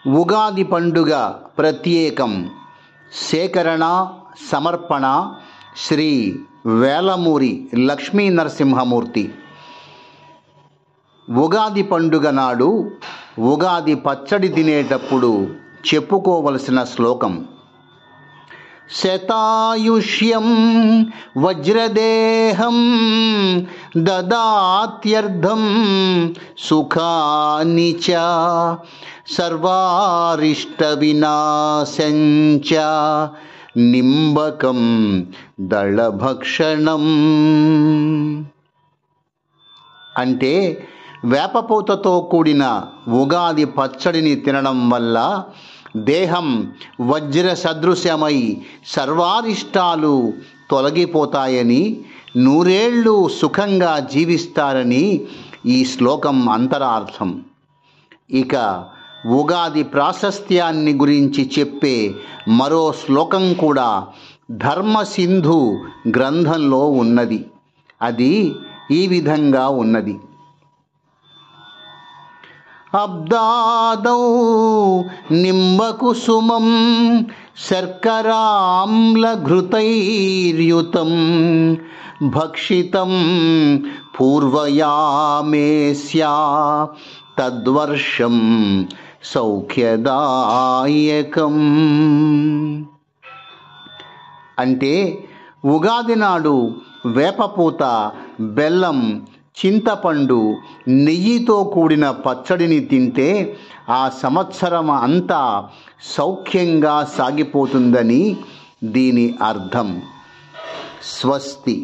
ఉగాది పండుగ ప్రత్యేకం. సేకరణ సమర్పణ శ్రీ వేలమూరి లక్ష్మీ నరసింహమూర్తి. ఉగాది పండుగ నాడు ఉగాది పచ్చడి తినేటప్పుడు చెప్పుకోవలసిన శ్లోకం: శతాయుష్యం వజ్రదేహం దదాత్యర్థం సుఖాని చ సర్వారిష్ట వినాశం చ నింబకం దళభక్షణం. అంటే వేపపూతతో కూడిన ఉగాది పచ్చడిని తినడం వల్ల దేహం వజ్ర సదృశమై సర్వారిష్టాలు తొలగిపోతాయని, నూరేళ్లు సుఖంగా జీవిస్తారని ఈ శ్లోకం అంతరార్థం. ఇక ఉగాది ప్రాశస్త్యాన్ని గురించి చెప్పే మరో శ్లోకం కూడా ధర్మసింధు గ్రంథంలో ఉన్నది. అది ఈ విధంగా ఉన్నది: అబ్దాదౌ నింబకుసుమం శర్కరామ్లఘృతైర్యుతం భక్షితం పూర్వయామేస్యా తద్వర్షం సౌఖ్యదాయకం. అంటే ఉగాది నాడు వేపపూత, బెల్లం, చింతపండు, నెయ్యితో కూడిన పచ్చడిని తింటే ఆ సంవత్సరం అంతా సౌఖ్యంగా సాగిపోతుందని దీని అర్థం. స్వస్తి.